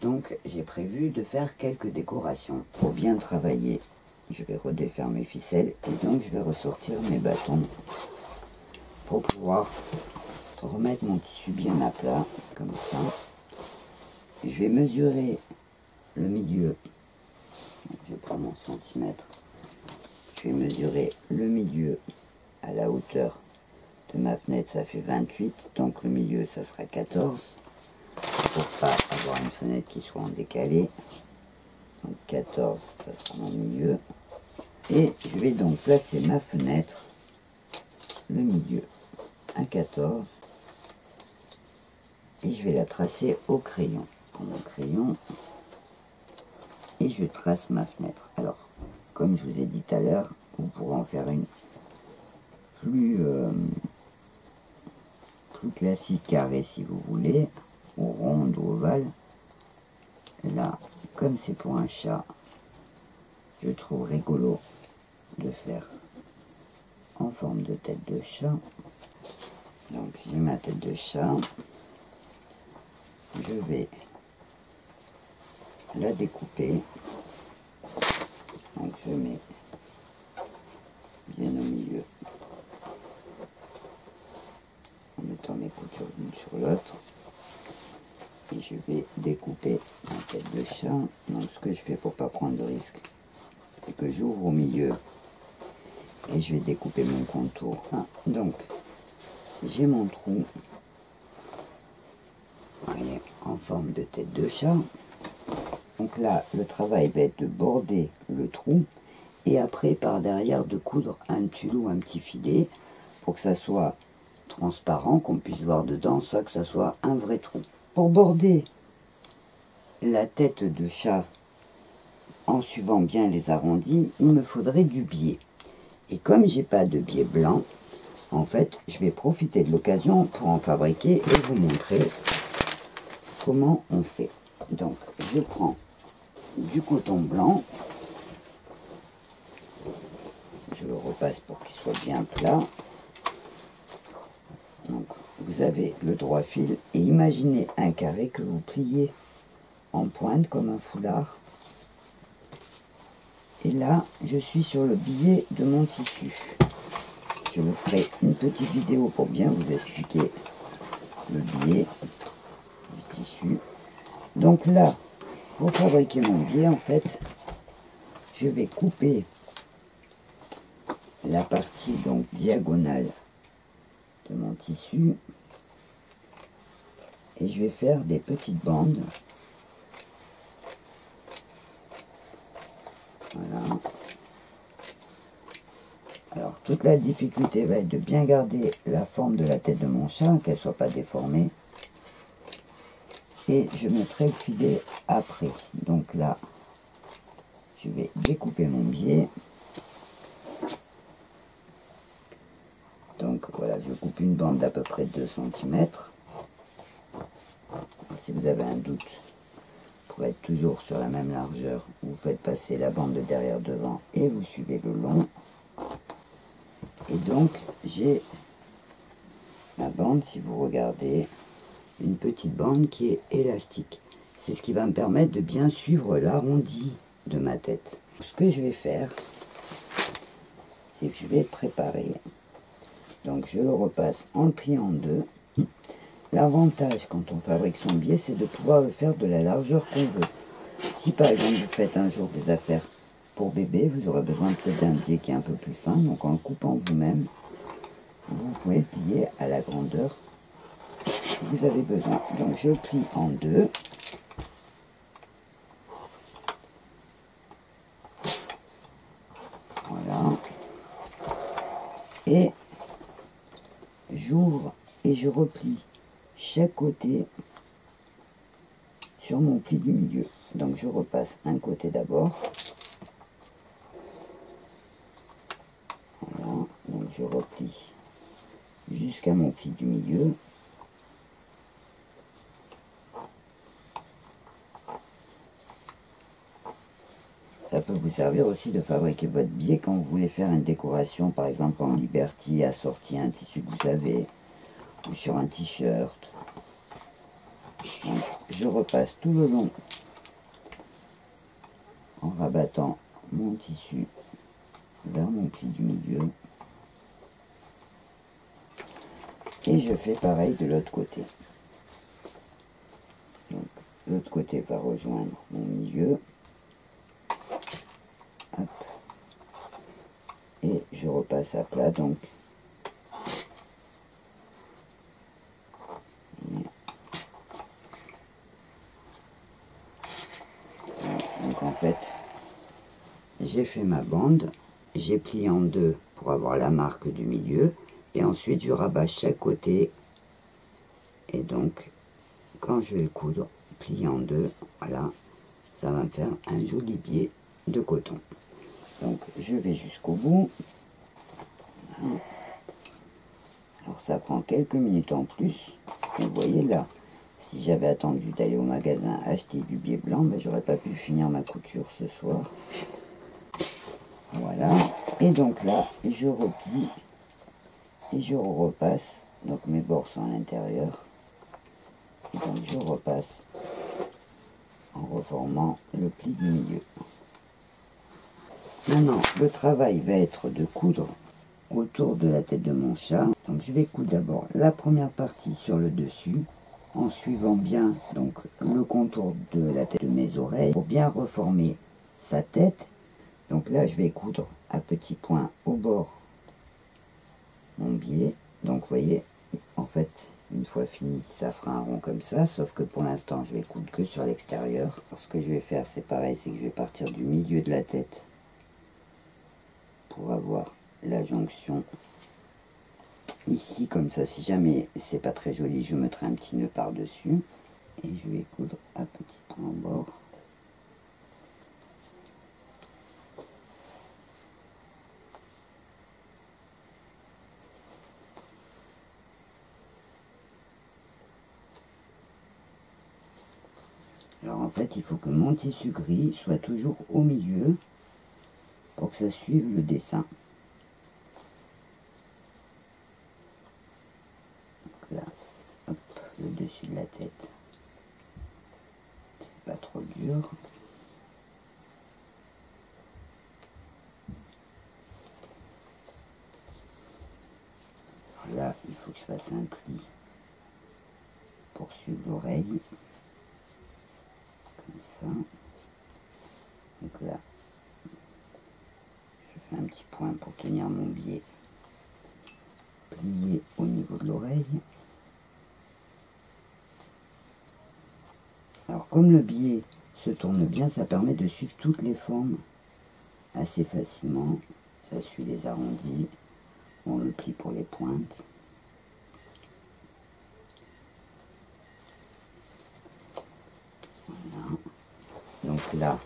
donc j'ai prévu de faire quelques décorations. Pour bien travailler, je vais redéfaire mes ficelles et donc je vais ressortir mes bâtons pour pouvoir remettre mon tissu bien à plat, comme ça. Et je vais mesurer le milieu. Donc, je prends mon centimètre. Je vais mesurer le milieu à la hauteur de ma fenêtre, ça fait 28, donc le milieu ça sera 14, pour pas avoir une fenêtre qui soit en décalé. Donc 14, ça sera mon milieu. Et je vais donc placer ma fenêtre, le milieu, à 14. Et je vais la tracer au crayon. Je prends mon crayon et je trace ma fenêtre. Alors, comme je vous ai dit tout à l'heure, vous pourrez en faire une plus classique, carrée si vous voulez, ou ronde ou ovale. Là, comme c'est pour un chat, je trouve rigolo de faire en forme de tête de chat. Donc j'ai ma tête de chat, je vais la découper. Donc je mets bien au milieu en mettant mes coutures l'une sur l'autre. Et je vais découper ma tête de chat. Donc ce que je fais pour pas prendre de risque, c'est que j'ouvre au milieu et je vais découper mon contour. Donc j'ai mon trou, voyez, en forme de tête de chat. Donc là le travail va être de border le trou et après par derrière de coudre un tulle ou un petit filet pour que ça soit transparent, qu'on puisse voir dedans, ça que ça soit un vrai trou. Pour border la tête de chat en suivant bien les arrondis, il me faudrait du biais. Et comme j'ai pas de biais blanc, en fait, je vais profiter de l'occasion pour en fabriquer et vous montrer comment on fait. Donc, je prends du coton blanc, je le repasse pour qu'il soit bien plat. Donc, vous avez le droit fil et imaginez un carré que vous pliez en pointe comme un foulard. Et là, je suis sur le biais de mon tissu. Je vous ferai une petite vidéo pour bien vous expliquer le biais du tissu. Donc là, pour fabriquer mon biais, en fait, je vais couper la partie donc diagonale de mon tissu et je vais faire des petites bandes. Voilà. Alors toute la difficulté va être de bien garder la forme de la tête de mon chat, qu'elle soit pas déformée. Et je mettrai le filet après. Donc là, je vais découper mon biais. Donc voilà, je coupe une bande d'à peu près 2 cm. Si vous avez un doute, pour être toujours sur la même largeur, vous faites passer la bande de derrière devant et vous suivez le long. Et donc j'ai ma bande, si vous regardez, une petite bande qui est élastique. C'est ce qui va me permettre de bien suivre l'arrondi de ma tête. Ce que je vais faire, c'est que je vais préparer. Donc je le repasse en le pliant en deux. L'avantage quand on fabrique son biais, c'est de pouvoir le faire de la largeur qu'on veut. Si par exemple vous faites un jour des affaires pour bébé, vous aurez besoin peut-être d'un biais qui est un peu plus fin. Donc en le coupant vous-même, vous pouvez le plier à la grandeur que vous avez besoin. Donc je plie en deux. Voilà. Et j'ouvre et je replie chaque côté sur mon pli du milieu. Donc je repasse un côté d'abord. Voilà, donc je replie jusqu'à mon pli du milieu. Ça peut vous servir aussi de fabriquer votre biais quand vous voulez faire une décoration, par exemple en Liberty, assorti à un tissu que vous avez, ou sur un t-shirt. je repasse tout le long en rabattant mon tissu vers mon pli du milieu. Et je fais pareil de l'autre côté. Donc l'autre côté va rejoindre mon milieu. Hop. Et je repasse à plat donc. Donc en fait, j'ai fait ma bande, j'ai plié en deux pour avoir la marque du milieu, et ensuite je rabats chaque côté, et donc quand je vais le coudre, plié en deux, voilà, ça va me faire un joli biais de coton. Donc je vais jusqu'au bout. Voilà. Alors ça prend quelques minutes en plus, et vous voyez là, si j'avais attendu d'aller au magasin acheter du biais blanc, ben, j'aurais pas pu finir ma couture ce soir. Voilà, et donc là, je replie et je repasse, donc mes bords sont à l'intérieur, et donc je repasse en reformant le pli du milieu. Maintenant, le travail va être de coudre autour de la tête de mon chat. Donc je vais coudre d'abord la première partie sur le dessus, en suivant bien donc le contour de la tête de mes oreilles, pour bien reformer sa tête. Donc là, je vais coudre à petits points au bord mon biais. Donc vous voyez, en fait, une fois fini, ça fera un rond comme ça, sauf que pour l'instant, je vais coudre que sur l'extérieur. Ce que je vais faire, c'est pareil, c'est que je vais partir du milieu de la tête pour avoir la jonction ici, comme ça. Si jamais c'est pas très joli, je mettrai un petit nœud par-dessus. Et je vais coudre à petits points au bord. Alors en fait, il faut que mon tissu gris soit toujours au milieu pour que ça suive le dessin. Donc là, hop, le dessus de la tête, c'est pas trop dur. Alors là, il faut que je fasse un pli pour suivre l'oreille. Comme ça. Donc là, je fais un petit point pour tenir mon biais plié au niveau de l'oreille. Alors comme le biais se tourne bien, ça permet de suivre toutes les formes assez facilement. Ça suit les arrondis. On le plie pour les pointes. Voilà. Donc là,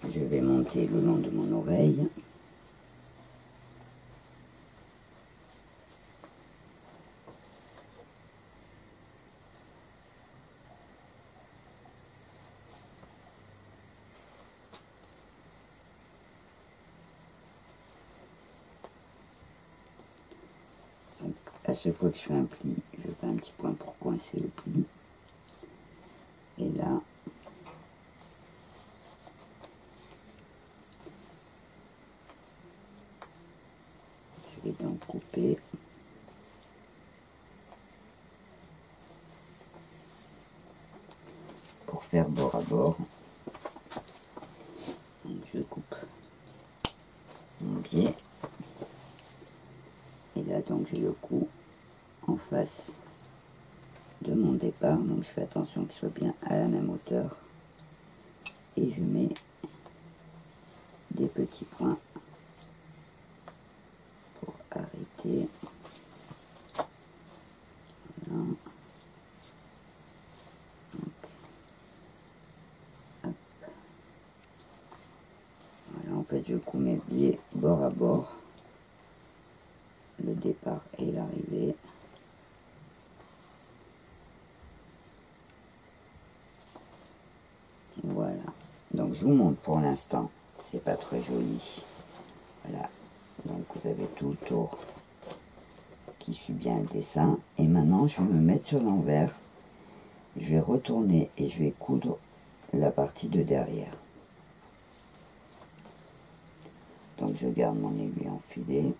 je vais monter le long de mon oreille. Donc, à chaque fois que je fais un pli, je fais un petit point pour coincer le pli. Et là, je vais donc couper. Pour faire bord à bord. Donc je coupe mon biais. Et là, donc, je le couds en face de mon départ. Donc, je fais attention qu'il soit bien à la même hauteur. Et je mets des petits points pour arrêter. Voilà. Donc, hop. Voilà, en fait, je couds mes biais bord à bord. Le départ et l'arrivée. Voilà. Donc je vous montre pour l'instant. C'est pas très joli. Voilà. Donc vous avez tout le tour qui suit bien le dessin. Et maintenant je vais me mettre sur l'envers je vais retourner et je vais coudre la partie de derrière. Donc je garde mon aiguille enfilée,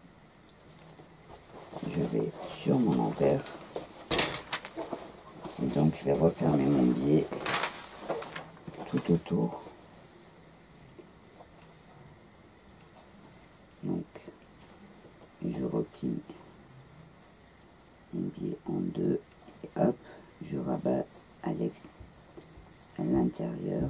je vais sur mon envers, et donc je vais refermer mon biais tout autour. Donc je replie mon biais en deux et hop, je rabats à l'intérieur.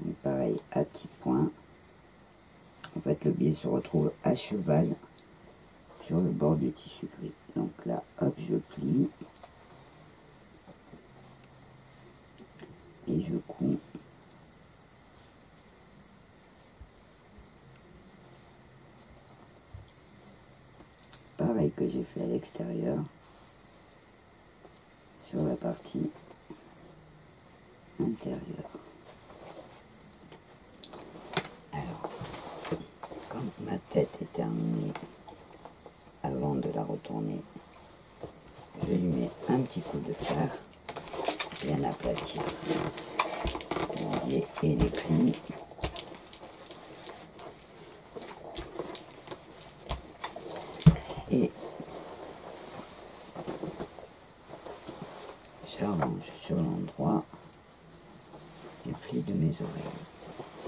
Et pareil à petits points. En fait le biais se retrouve à cheval sur le bord du tissu gris. Donc là hop, je plie et je couds. Pareil que j'ai fait à l'extérieur sur la partie intérieure. Alors, quand ma tête est terminée, avant de la retourner, je lui mets un petit coup de fer, bien aplatir mon biais et les plis. Et j'arrange sur l'endroit les plis de mes oreilles.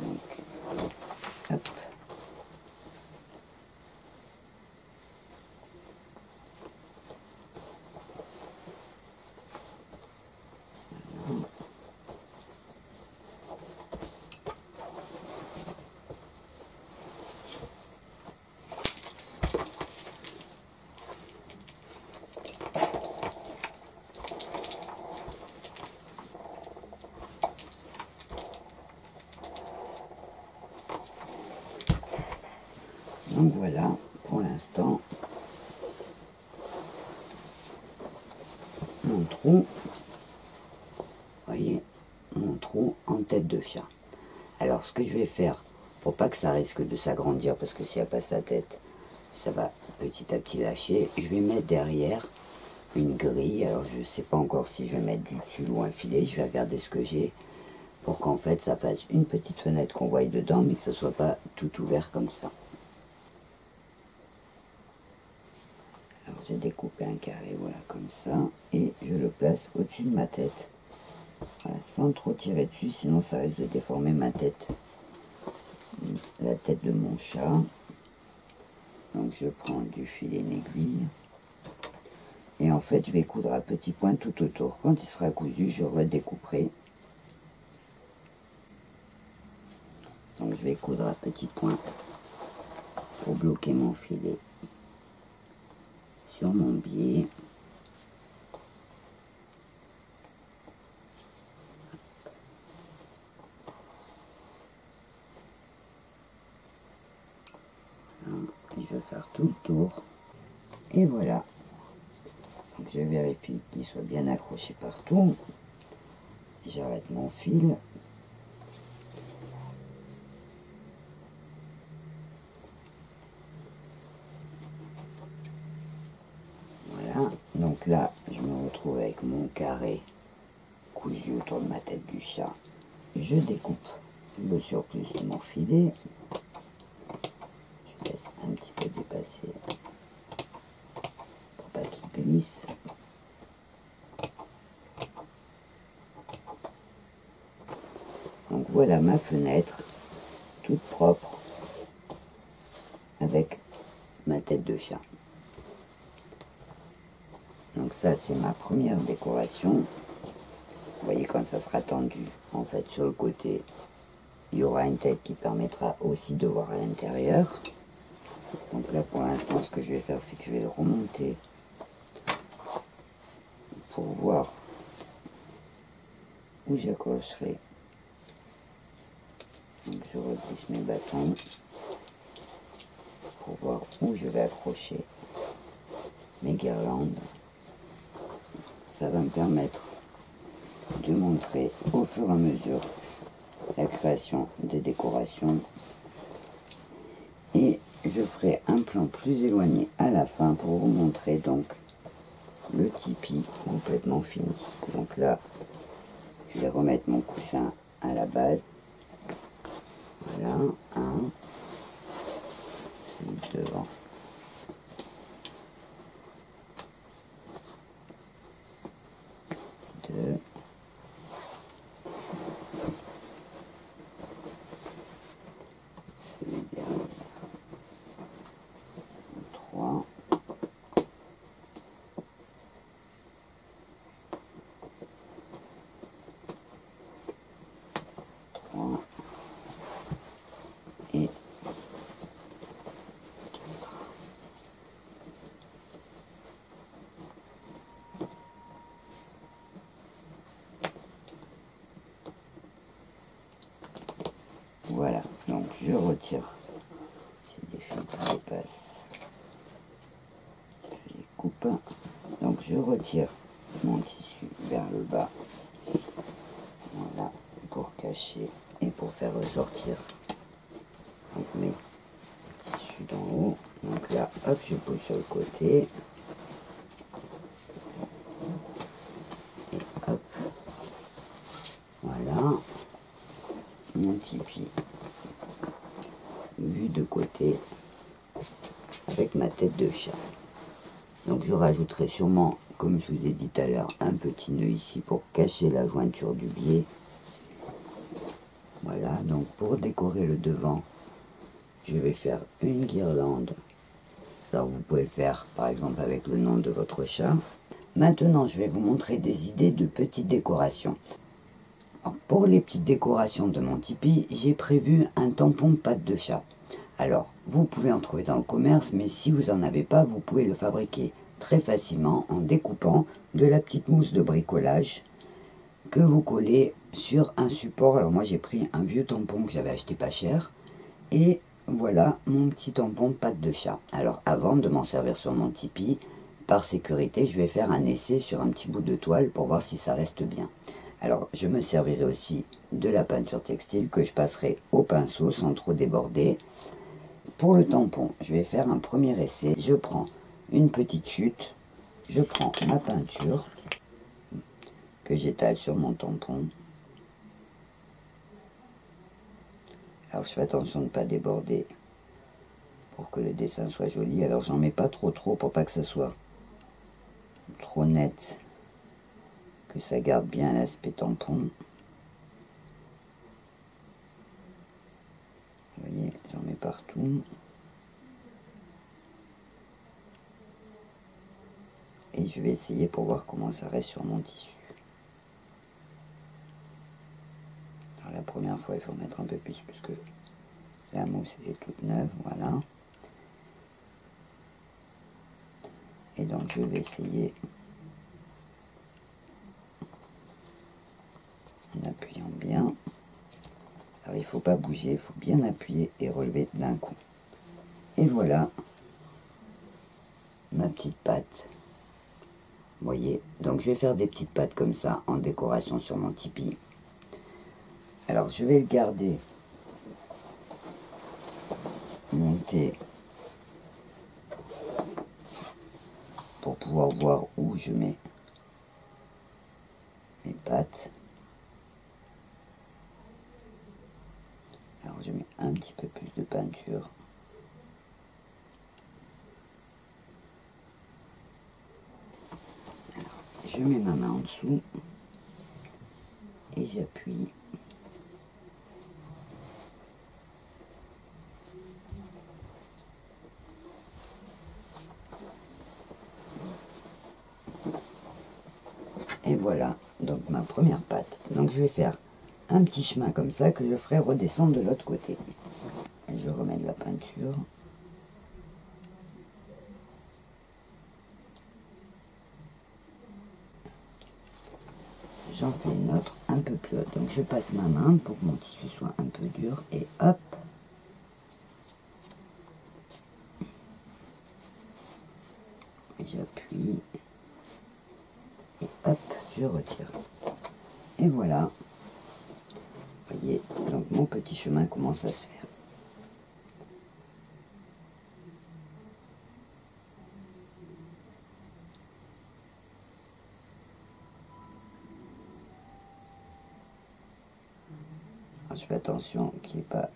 Donc, hop. Voilà. Donc voilà, pour l'instant, mon trou, voyez, mon trou en tête de chat. Alors ce que je vais faire, pour pas que ça risque de s'agrandir, parce que si elle passe la tête, ça va petit à petit lâcher, je vais mettre derrière une grille. Alors je sais pas encore si je vais mettre du tulle ou un filet, je vais regarder ce que j'ai, pour qu'en fait ça fasse une petite fenêtre qu'on voie dedans, mais que ce soit pas tout ouvert comme ça. Alors j'ai découpé un carré, voilà, comme ça, et je le place au-dessus de ma tête. Voilà, sans trop tirer dessus, sinon ça risque de déformer ma tête. La tête de mon chat. Donc je prends du fil et une aiguille. Et en fait je vais coudre à petits points tout autour. Quand il sera cousu, je redécouperai. Donc je vais coudre à petits points pour bloquer mon filet sur mon biais. Voilà. Je vais faire tout le tour. Et voilà. Donc je vérifie qu'il soit bien accroché partout. J'arrête mon fil. Voilà. Donc là, je me retrouve avec mon carré cousu autour de ma tête du chat. Je découpe le surplus de mon filet. Je laisse un petit peu dépasser pour pas qu'il glisse. Donc voilà ma fenêtre toute propre avec ma tête de chat. Donc ça c'est ma première décoration. Vous voyez quand ça sera tendu, en fait sur le côté il y aura une tête qui permettra aussi de voir à l'intérieur. Donc là pour l'instant ce que je vais faire c'est que je vais le remonter pour voir où j'accrocherai. Donc je reglisse mes bâtons pour voir où je vais accrocher mes guirlandes. Ça va me permettre de montrer au fur et à mesure la création des décorations. Et je ferai un plan plus éloigné à la fin pour vous montrer donc le tipi complètement fini. Donc là, je vais remettre mon coussin à la base. Voilà, un, devant. Deux. Celui derrière. Trois. Trois. Et 4. Voilà, donc je retire. J'ai des fils qui dépassent. Je les coupe. Donc je retire mon tissu vers le bas. Voilà, pour cacher et pour faire ressortir donc mes tissus d'en haut. Donc là, hop, je pose sur le côté. Et hop. Voilà. Mon tipi vu de côté avec ma tête de chat. Donc je rajouterai sûrement, comme je vous ai dit tout à l'heure, un petit nœud ici pour cacher la jointure du biais. Voilà, donc pour décorer le devant, je vais faire une guirlande. Alors vous pouvez le faire par exemple avec le nom de votre chat. Maintenant je vais vous montrer des idées de petites décorations. Alors, pour les petites décorations de mon tipi, j'ai prévu un tampon patte de chat. Alors, vous pouvez en trouver dans le commerce, mais si vous n'en avez pas, vous pouvez le fabriquer très facilement en découpant de la petite mousse de bricolage que vous collez sur un support. Alors moi j'ai pris un vieux tampon que j'avais acheté pas cher, et voilà mon petit tampon patte de chat. Alors avant de m'en servir sur mon tipi, par sécurité, je vais faire un essai sur un petit bout de toile pour voir si ça reste bien. Alors, je me servirai aussi de la peinture textile que je passerai au pinceau sans trop déborder. Pour le tampon, je vais faire un premier essai. Je prends une petite chute, je prends ma peinture que j'étale sur mon tampon. Alors, je fais attention de ne pas déborder pour que le dessin soit joli. Alors, j'en mets pas trop pour pas que ça soit trop net, que ça garde bien l'aspect tampon. Vous voyez, j'en mets partout. Et je vais essayer pour voir comment ça reste sur mon tissu. Alors la première fois, il faut mettre un peu plus puisque la mousse est toute neuve, voilà. Et donc je vais essayer en appuyant bien. Alors il ne faut pas bouger, il faut bien appuyer et relever d'un coup. Et voilà ma petite pâte. Vous voyez, donc je vais faire des petites pâtes comme ça en décoration sur mon tipi. Alors je vais le garder monté pour pouvoir voir où je mets mes pâtes. Alors je mets un petit peu plus de peinture. Alors, je mets ma main en dessous et j'appuie. Et voilà, donc ma première pâte. Donc je vais faire un petit chemin comme ça que je ferai redescendre de l'autre côté. Et je remets de la peinture. J'en fais une autre un peu plus haute. Donc je passe ma main pour que mon tissu soit un peu dur et hop. J'appuie. Et hop, je retire. Et voilà. Vous voyez, donc mon petit chemin commence à se faire. je fais attention qu'il n'y ait pas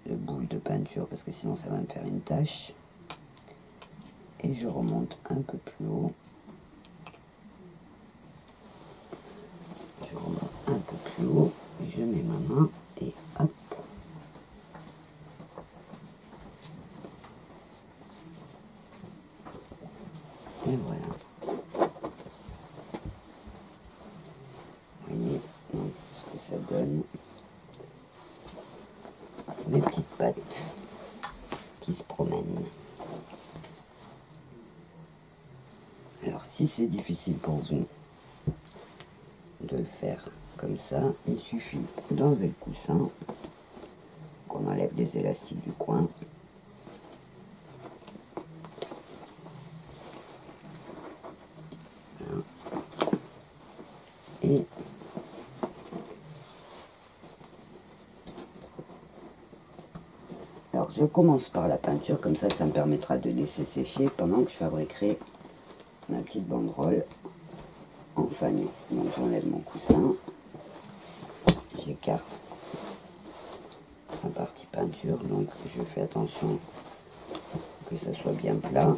de boule de peinture parce que sinon ça va me faire une tache. Et je remonte un peu plus haut. Je remonte un peu plus haut, je mets ma main et hop. Et voilà. Vous voyez donc ce que ça donne. Mes petites pattes qui se promènent. Alors si c'est difficile pour vous de le faire comme ça, il suffit d'enlever le coussin, qu'on enlève les élastiques du coin. Voilà. Et alors je commence par la peinture, comme ça ça me permettra de laisser sécher pendant que je fabriquerai ma petite banderole en famille. Donc j'enlève mon coussin, j'écarte la partie peinture, donc je fais attention que ça soit bien plat.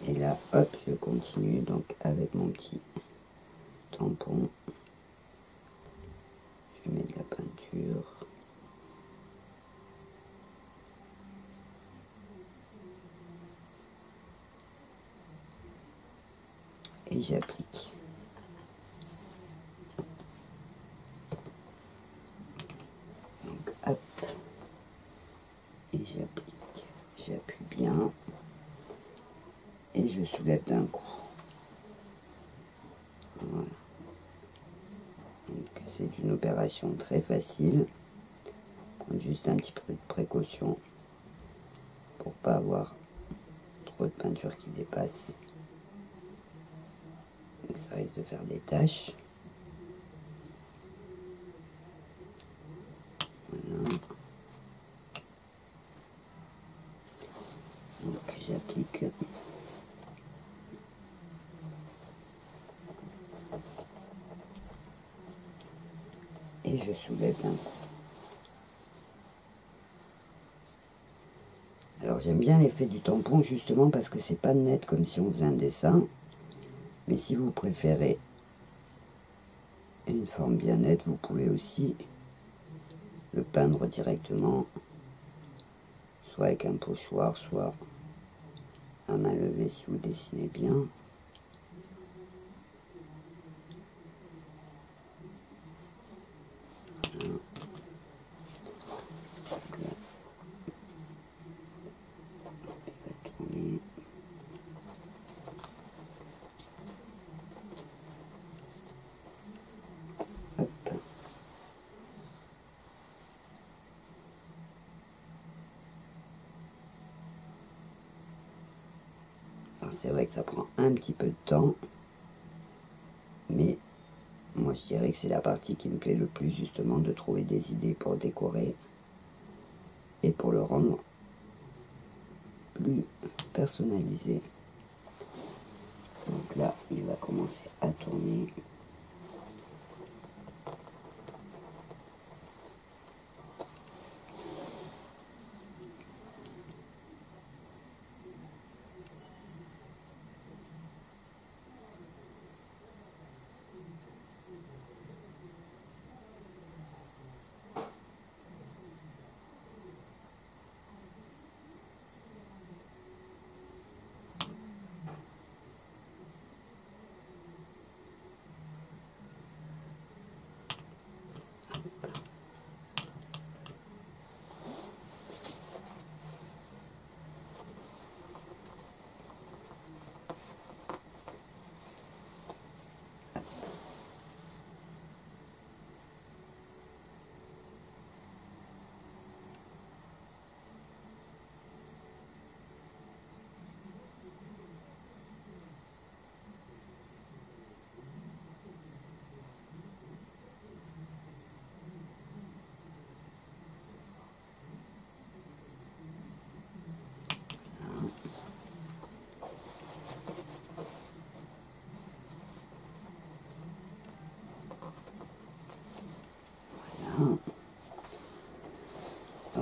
Et là, hop, je continue donc avec mon petit tampon. Je mets de la peinture. Et j'applique. Donc hop. Et j'applique. J'appuie bien. Et je soulève d'un coup. Voilà. Donc c'est une opération très facile. Prendre juste un petit peu de précaution pour pas avoir trop de peinture qui dépasse. Donc ça risque de faire des taches. Voilà. Donc j'applique. Et je soulève d'un coup. Alors j'aime bien l'effet du tampon justement parce que c'est pas net comme si on faisait un dessin. Mais si vous préférez une forme bien nette, vous pouvez aussi le peindre directement, soit avec un pochoir, soit à main levée si vous dessinez bien. Voilà. Tourner. Hop. Alors c'est vrai que ça prend un petit peu de temps, mais moi je dirais que c'est la partie qui me plaît le plus justement, de trouver des idées pour décorer et pour le rendre plus personnalisé. Donc là, il va commencer à tourner.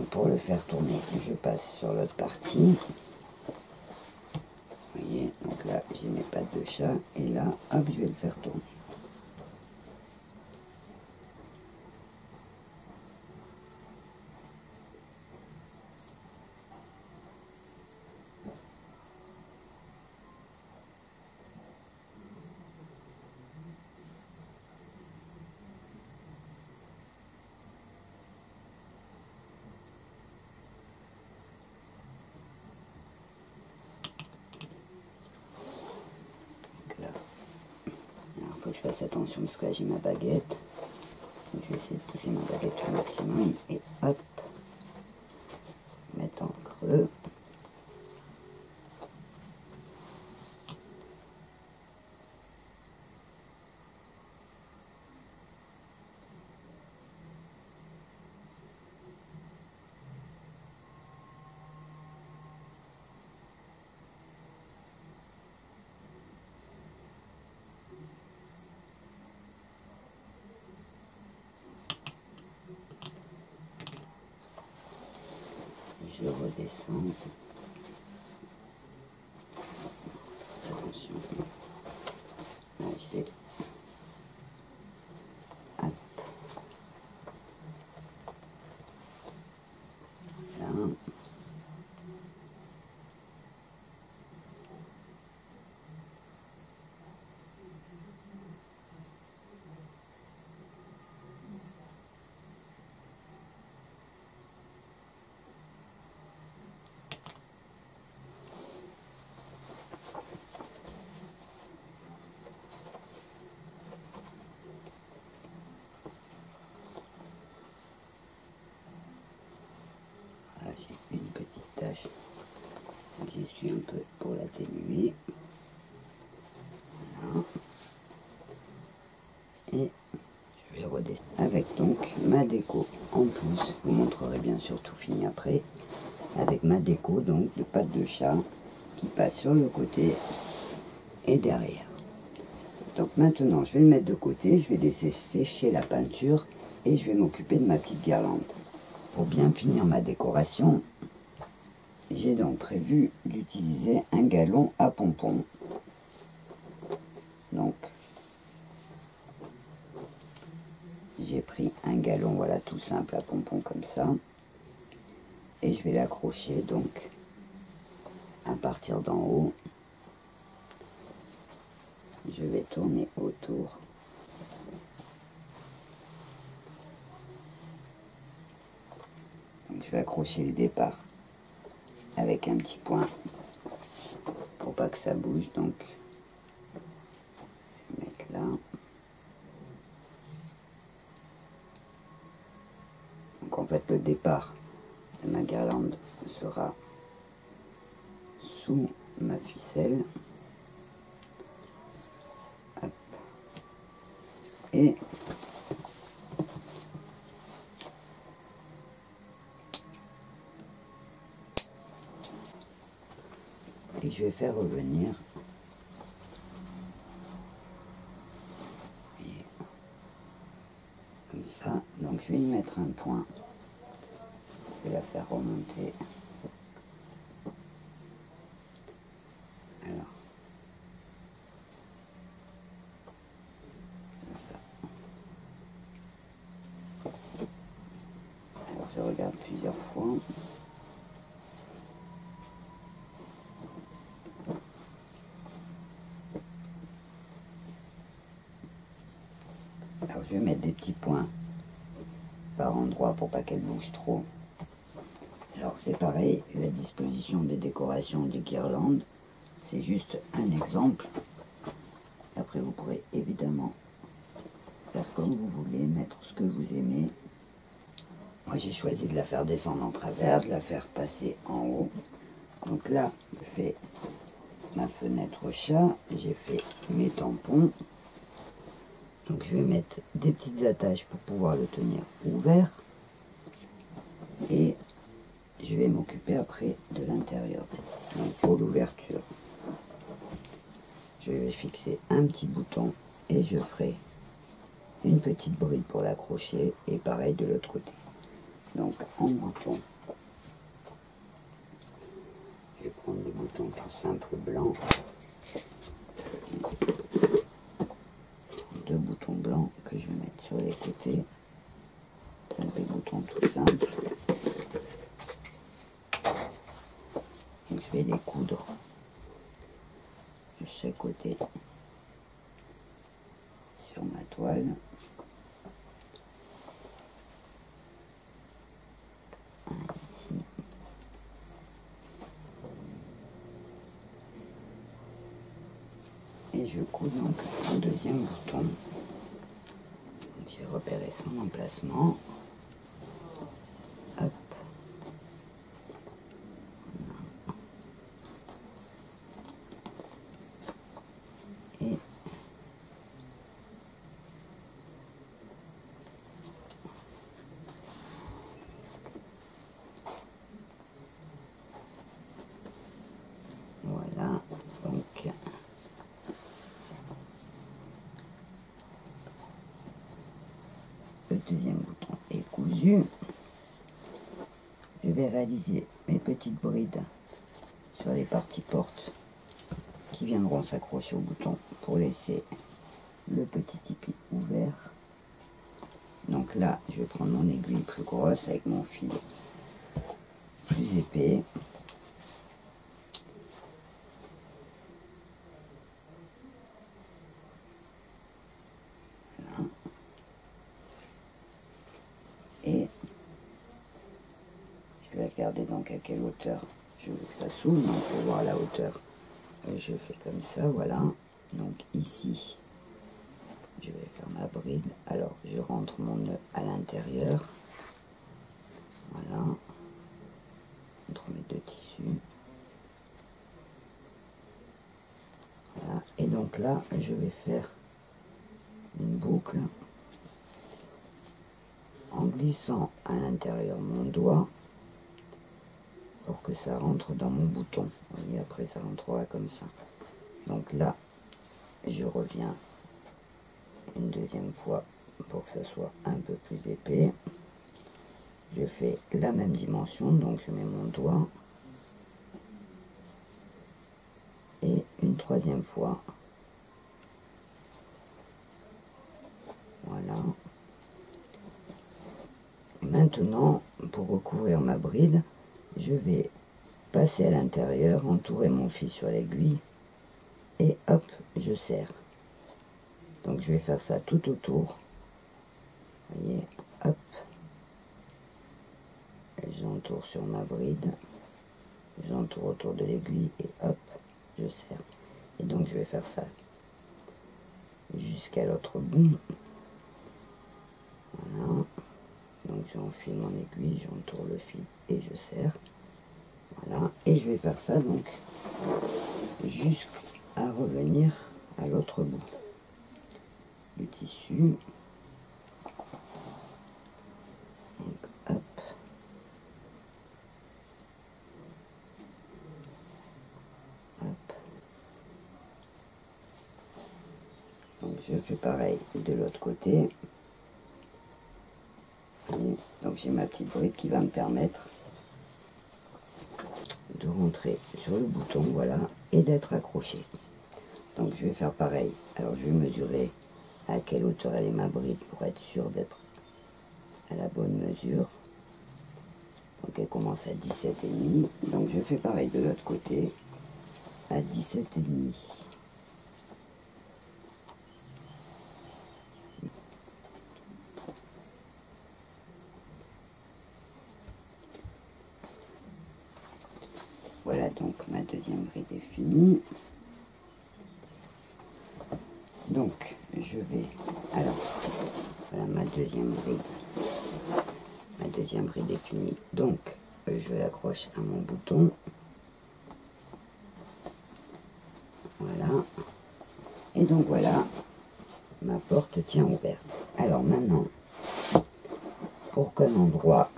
Donc pour le faire tourner, je passe sur l'autre partie. Vous voyez, donc là j'ai mes pattes de chat et là, hop, je vais le faire tourner. Il faut que je fasse attention parce que là j'ai ma baguette. Donc, je vais essayer de pousser ma baguette au maximum et hop, mettre en creux. Je redescends. Attention. Là, j'ai... Hop. Là. J'ai une petite tache, j'y suis un peu pour l'atténuer. Voilà. Et je vais redescendre avec donc ma déco en plus. Je vous montrerai bien sûr tout fini après. Avec ma déco donc de pattes de chat qui passe sur le côté et derrière. Donc maintenant je vais le mettre de côté, je vais laisser sécher la peinture et je vais m'occuper de ma petite guirlande. Pour bien finir ma décoration, j'ai donc prévu d'utiliser un galon à pompons. Donc, j'ai pris un galon, voilà, tout simple à pompons comme ça. Et je vais l'accrocher donc à partir d'en haut. Je vais tourner autour. Donc, je vais accrocher le départ avec un petit point pour pas que ça bouge. Donc, je vais mettre là. Donc en fait le départ de ma guirlande sera sous ma ficelle. Hop. Et je vais faire revenir comme ça. Donc je vais y mettre un point, je vais la faire remonter. Alors, je regarde plusieurs fois. Alors je vais mettre des petits points par endroit pour pas qu'elle bouge trop. Alors c'est pareil, la disposition des décorations des guirlandes, c'est juste un exemple. Après vous pourrez évidemment faire comme vous voulez, mettre ce que vous aimez. Moi j'ai choisi de la faire descendre en travers, de la faire passer en haut. Donc là, je fais ma fenêtre chat, j'ai fait mes tampons. Donc je vais mettre des petites attaches pour pouvoir le tenir ouvert. Et je vais m'occuper après de l'intérieur. Donc pour l'ouverture, je vais fixer un petit bouton et je ferai une petite bride pour l'accrocher et pareil de l'autre côté. Donc en bouton, bouton tout simple blanc. Deux boutons blancs que je vais mettre sur les côtés. Des boutons tout simples. Donc je vais les coudre de chaque côté sur ma toile. Un ici. Et je couds donc un deuxième bouton. J'ai repéré son emplacement. Hop. Et voilà, donc le deuxième bouton est cousu. Je vais réaliser mes petites brides sur les parties portes qui viendront s'accrocher au bouton pour laisser le petit tipi ouvert. Donc là, je vais prendre mon aiguille plus grosse avec mon fil plus épais. Voilà. Et je vais regarder donc à quelle hauteur je veux que ça s'ouvre. Donc pour voir la hauteur, je fais comme ça, voilà. Donc ici, je vais faire ma bride. Alors je rentre mon nœud à l'intérieur. Voilà. Entre mes deux tissus. Voilà. Et donc là, je vais faire une boucle en glissant à l'intérieur mon doigt pour que ça rentre dans mon bouton. Vous voyez, après ça rentrera comme ça. Donc là, je reviens une deuxième fois pour que ça soit un peu plus épais. Je fais la même dimension, donc je mets mon doigt. Et une troisième fois. Voilà. Maintenant, pour recouvrir ma bride, je vais passer à l'intérieur, entourer mon fil sur l'aiguille et hop, je serre. Donc je vais faire ça tout autour. Vous voyez, hop. J'entoure sur ma bride, j'entoure autour de l'aiguille et hop, je serre. Et donc je vais faire ça jusqu'à l'autre bout. Voilà. Donc j'enfile mon aiguille, j'entoure le fil et je serre. Voilà. Et je vais faire ça donc jusqu'à revenir à l'autre bout du tissu. Donc hop. Hop. Donc je fais pareil de l'autre côté. Donc j'ai ma petite bride qui va me permettre de rentrer sur le bouton, voilà, et d'être accroché. Donc je vais faire pareil. Alors je vais mesurer à quelle hauteur elle est ma bride pour être sûr d'être à la bonne mesure. Donc elle commence à 17,5. Donc je fais pareil de l'autre côté à 17,5. Voilà, donc ma deuxième bride est finie. Donc je vais, alors voilà ma deuxième bride. Ma deuxième bride est finie. Donc je l'accroche à mon bouton. Voilà. Et donc voilà, ma porte tient ouverte. Alors maintenant, pour qu'un endroit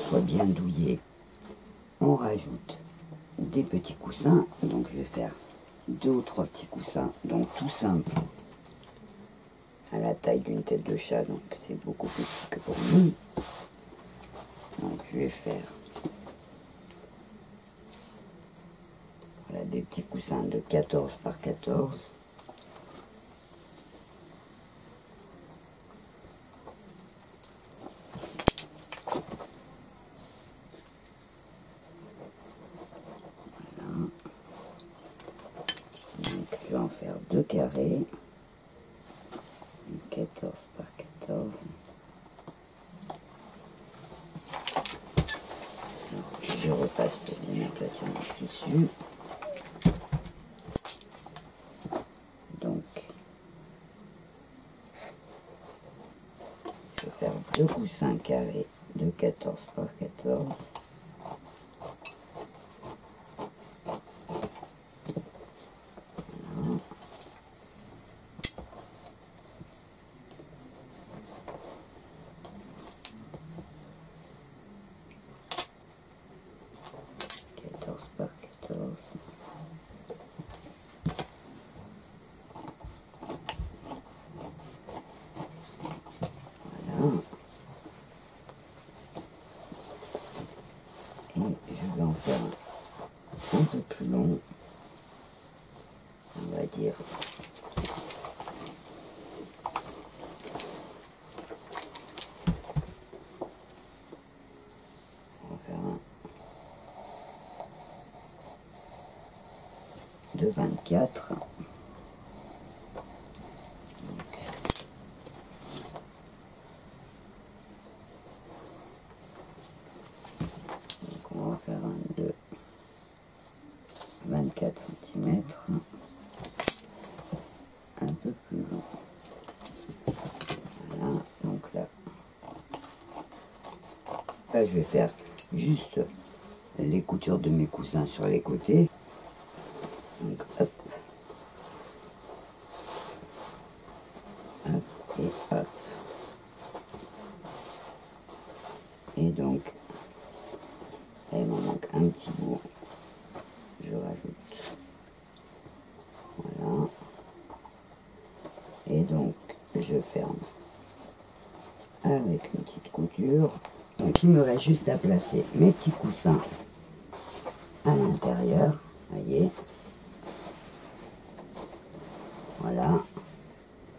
soit bien douillé, on rajoute des petits coussins. Donc je vais faire 2 ou 3 petits coussins, donc tout simple, à la taille d'une tête de chat, donc c'est beaucoup plus petit que pour nous. Donc je vais faire, petit coussin de 14 par 14. Voilà. Donc je vais en faire 2 carrés. 14 par 14. Je repasse pour bien aplatir mon tissu. Donc, je vais faire 2 coussins carrés de 14 par 14. Voilà. Par 14. Voilà. Et je vais en faire un peu plus long. On va dire de 24. Donc on va faire un de 24 cm, un peu plus long. Voilà, donc là je vais faire juste les coutures de mes coussins sur les côtés. Donc hop, hop et hop. Et donc, là, il m'en manque un petit bout. Je rajoute. Voilà. Et donc, je ferme avec une petite couture. Donc, il me reste juste à placer mes petits coussins à l'intérieur. Voyez. Voilà.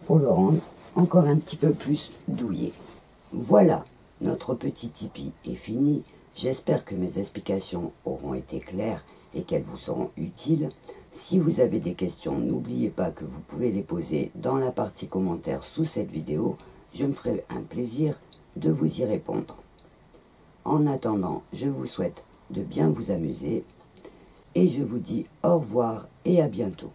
Pour le rendre encore un petit peu plus douillet. Voilà, notre petit tipi est fini. J'espère que mes explications auront été claires et qu'elles vous seront utiles. Si vous avez des questions, n'oubliez pas que vous pouvez les poser dans la partie commentaires sous cette vidéo. Je me ferai un plaisir de vous y répondre. En attendant, je vous souhaite de bien vous amuser et je vous dis au revoir et à bientôt.